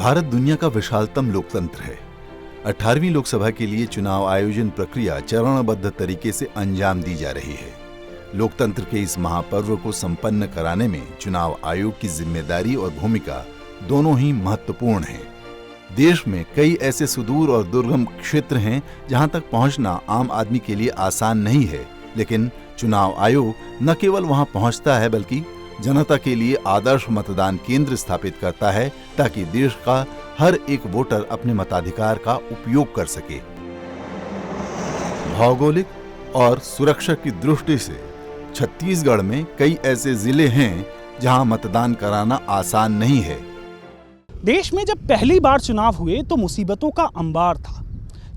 भारत दुनिया का विशालतम लोकतंत्र है। 18वीं लोकसभा के लिए चुनाव आयोजन प्रक्रिया चरणबद्ध तरीके से अंजाम दी जा रही है। लोकतंत्र के इस महापर्व को संपन्न कराने में चुनाव आयोग की जिम्मेदारी और भूमिका दोनों ही महत्वपूर्ण है। देश में कई ऐसे सुदूर और दुर्गम क्षेत्र हैं जहां तक पहुंचना आम आदमी के लिए आसान नहीं है, लेकिन चुनाव आयोग न केवल वहां पहुंचता है बल्कि जनता के लिए आदर्श मतदान केंद्र स्थापित करता है ताकि देश का हर एक वोटर अपने मताधिकार का उपयोग कर सके। भौगोलिक और सुरक्षा की दृष्टि से छत्तीसगढ़ में कई ऐसे जिले हैं जहां मतदान कराना आसान नहीं है। देश में जब पहली बार चुनाव हुए तो मुसीबतों का अंबार था।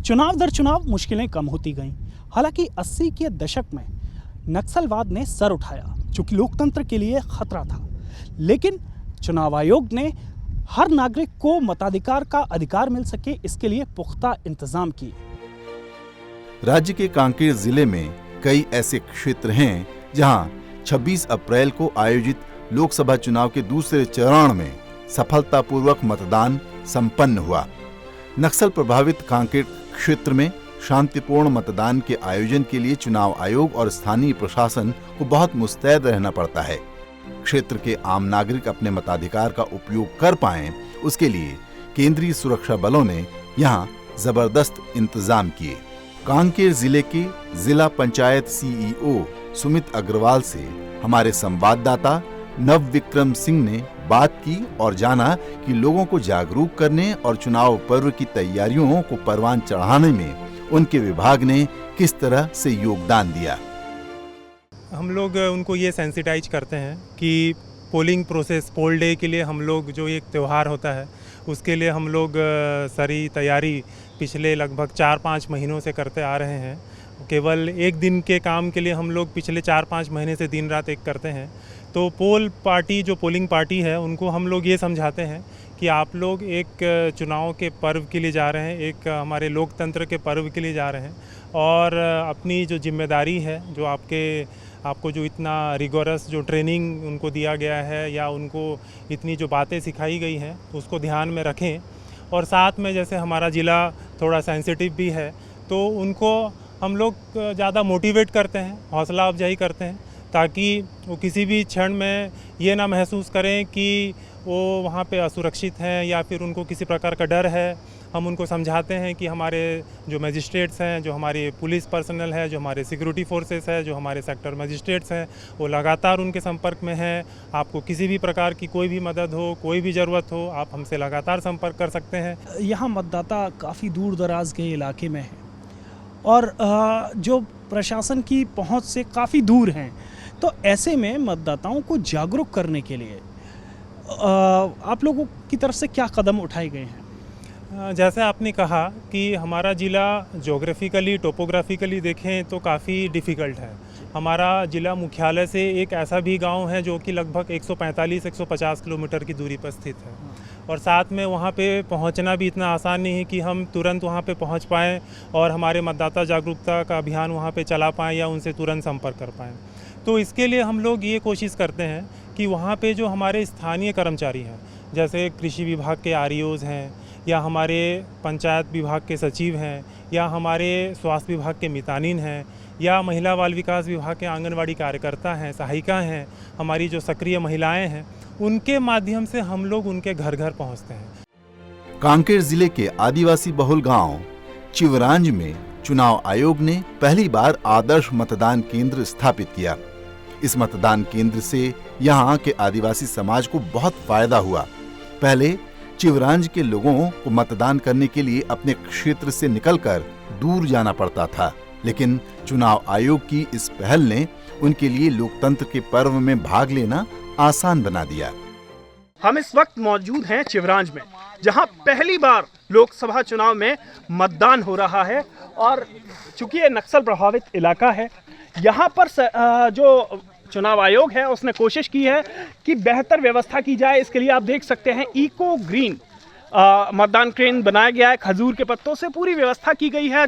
चुनाव दर चुनाव मुश्किलें कम होती गईं। हालांकि 80 के दशक में नक्सलवाद ने सर उठाया, जो कि लोकतंत्र के लिए खतरा था। लेकिन चुनाव आयोग ने हर नागरिक को मताधिकार का अधिकार मिल सके, इसके लिए पुख्ता इंतजाम किए। राज्य के कांकेर जिले में कई ऐसे क्षेत्र हैं जहां 26 अप्रैल को आयोजित लोकसभा चुनाव के दूसरे चरण में सफलतापूर्वक मतदान संपन्न हुआ। नक्सल प्रभावित कांकेर क्षेत्र में शांतिपूर्ण मतदान के आयोजन के लिए चुनाव आयोग और स्थानीय प्रशासन को बहुत मुस्तैद रहना पड़ता है। क्षेत्र के आम नागरिक अपने मताधिकार का उपयोग कर पाएं, उसके लिए केंद्रीय सुरक्षा बलों ने यहां जबरदस्त इंतजाम किए। कांकेर जिले के जिला पंचायत सीईओ सुमित अग्रवाल से हमारे संवाददाता नव विक्रम सिंह ने बात की और जाना कि लोगों को जागरूक करने और चुनाव पर्व की तैयारियों को परवान चढ़ाने में उनके विभाग ने किस तरह से योगदान दिया। हम लोग उनको ये सेंसिटाइज करते हैं कि पोलिंग प्रोसेस, पोल डे के लिए हम लोग जो एक त्यौहार होता है उसके लिए हम लोग सारी तैयारी पिछले लगभग 4-5 महीनों से करते आ रहे हैं। केवल एक दिन के काम के लिए हम लोग पिछले 4-5 महीने से दिन रात एक करते हैं। तो पोल पार्टी, जो पोलिंग पार्टी है, उनको हम लोग ये समझाते हैं कि आप लोग एक चुनाव के पर्व के लिए जा रहे हैं, एक हमारे लोकतंत्र के पर्व के लिए जा रहे हैं और अपनी जो जिम्मेदारी है, जो आपको जो इतना रिगोरस जो ट्रेनिंग उनको दिया गया है या उनको इतनी जो बातें सिखाई गई हैं उसको ध्यान में रखें। और साथ में जैसे हमारा ज़िला थोड़ा सेंसिटिव भी है तो उनको हम लोग ज़्यादा मोटिवेट करते हैं, हौसला अफजाई करते हैं ताकि वो किसी भी क्षण में ये ना महसूस करें कि वो वहाँ पे असुरक्षित हैं या फिर उनको किसी प्रकार का डर है। हम उनको समझाते हैं कि हमारे जो मजिस्ट्रेट्स हैं, जो हमारे पुलिस पर्सनल है, जो हमारे सिक्योरिटी फोर्सेस है, जो हमारे सेक्टर मजिस्ट्रेट्स हैं, वो लगातार उनके संपर्क में हैं। आपको किसी भी प्रकार की कोई भी मदद हो, कोई भी ज़रूरत हो, आप हमसे लगातार संपर्क कर सकते हैं। यहाँ मतदाता काफ़ी दूर दराज के इलाके में हैं और जो प्रशासन की पहुँच से काफ़ी दूर हैं, तो ऐसे में मतदाताओं को जागरूक करने के लिए आप लोगों की तरफ से क्या कदम उठाए गए हैं? जैसे आपने कहा कि हमारा ज़िला ज्योग्राफिकली, टोपोग्राफिकली देखें तो काफ़ी डिफ़िकल्ट है। हमारा ज़िला मुख्यालय से एक ऐसा भी गांव है जो कि लगभग 145-150 किलोमीटर की दूरी पर स्थित है और साथ में वहां पे पहुंचना भी इतना आसान नहीं है कि हम तुरंत वहां पे पहुंच पाएँ और हमारे मतदाता जागरूकता का अभियान वहां पे चला पाएँ या उनसे तुरंत संपर्क कर पाएँ। तो इसके लिए हम लोग ये कोशिश करते हैं कि वहाँ पे जो हमारे स्थानीय कर्मचारी हैं, जैसे कृषि विभाग के आरईओज़ हैं या हमारे पंचायत विभाग के सचिव हैं या हमारे स्वास्थ्य विभाग के मितानिन हैं या महिला बाल विकास विभाग के आंगनवाड़ी कार्यकर्ता हैं, सहायिका हैं, हमारी जो सक्रिय महिलाएं हैं, उनके माध्यम से हम लोग उनके घर घर पहुँचते हैं। कांकेर जिले के आदिवासी बहुल गाँव चिवरांज में चुनाव आयोग ने पहली बार आदर्श मतदान केंद्र स्थापित किया। इस मतदान केंद्र से यहाँ के आदिवासी समाज को बहुत फायदा हुआ। पहले चिवरांज के लोगों को मतदान करने के लिए अपने क्षेत्र से निकलकर दूर जाना पड़ता था, लेकिन चुनाव आयोग की इस पहल ने उनके लिए लोकतंत्र के पर्व में भाग लेना आसान बना दिया। हम इस वक्त मौजूद हैं चिवरांज में, जहां पहली बार लोकसभा चुनाव में मतदान हो रहा है और चूंकि ये नक्सल प्रभावित इलाका है, यहाँ पर जो चुनाव आयोग है उसने कोशिश की है कि बेहतर व्यवस्था की जाए। इसके लिए आप देख सकते हैं इको ग्रीन मतदान केंद्र बनाया गया है, खजूर के पत्तों से पूरी व्यवस्था की गई है,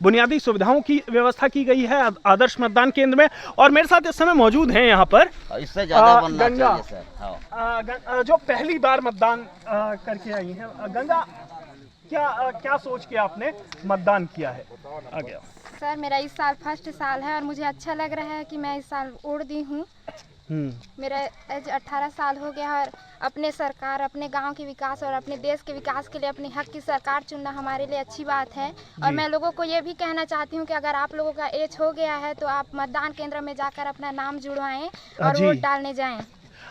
बुनियादी सुविधाओं की व्यवस्था की गई है आदर्श मतदान केंद्र में। और मेरे साथ इस समय मौजूद हैं यहाँ पर इससे ज्यादा बनना गंगा, चाहिए सर। हाँ। जो पहली बार मतदान करके आई हैं। गंगा, क्या सोच के आपने मतदान किया है? आगे आओ। सर, मेरा इस साल फर्स्ट साल है और मुझे अच्छा लग रहा है कि मैं इस साल वोट दी हूँ। मेरा एज 18 साल हो गया और अपने सरकार, अपने गांव के विकास और अपने देश के विकास के लिए अपने हक की सरकार चुनना हमारे लिए अच्छी बात है। और मैं लोगों को ये भी कहना चाहती हूँ कि अगर आप लोगों का एज हो गया है तो आप मतदान केंद्र में जाकर अपना नाम जुड़वाएं और वोट डालने जाएं।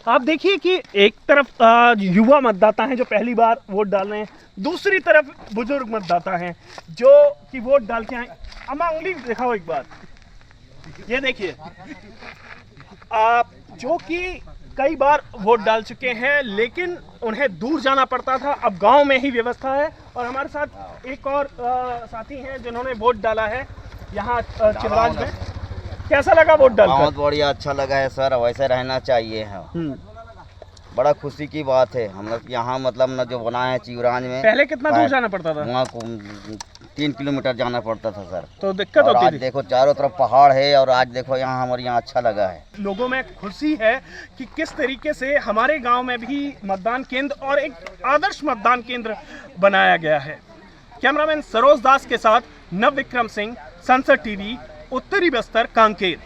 आप देखिए कि एक तरफ युवा मतदाता हैं जो पहली बार वोट डाल रहे हैं, दूसरी तरफ बुजुर्ग मतदाता हैं जो कि वोट डाल के आए। अम्मा, उंगली दिखाओ एक बार। ये देखिए, आप जो कि कई बार वोट डाल चुके हैं लेकिन उन्हें दूर जाना पड़ता था, अब गांव में ही व्यवस्था है। और हमारे साथ एक और साथी हैं जिन्होंने वोट डाला है यहाँ चिमराज में। कैसा लगा वोट डालकर? बहुत बढ़िया, अच्छा लगा है सर, वैसे रहना चाहिए है। बड़ा खुशी की बात है। हम लोग यहाँ मतलब न जो बना है चिवरांज में, पहले कितना दूर जाना पड़ता था? वहाँ 3 किलोमीटर जाना पड़ता था सर। तो दिक्कत होती आज थी। देखो चारों तरफ पहाड़ है और आज देखो यहाँ हमारे यहाँ अच्छा लगा है। लोगों में खुशी है कि किस तरीके से हमारे गांव में भी मतदान केंद्र और एक आदर्श मतदान केंद्र बनाया गया है। कैमरामैन सरोज दास के साथ नव विक्रम सिंह, संसद टीवी, उत्तरी बस्तर, कांकेर।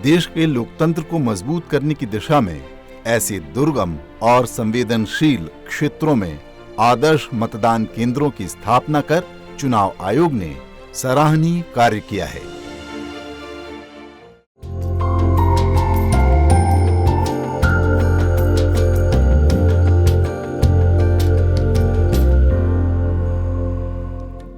देश के लोकतंत्र को मजबूत करने की दिशा में ऐसे दुर्गम और संवेदनशील क्षेत्रों में आदर्श मतदान केंद्रों की स्थापना कर चुनाव आयोग ने सराहनीय कार्य किया है।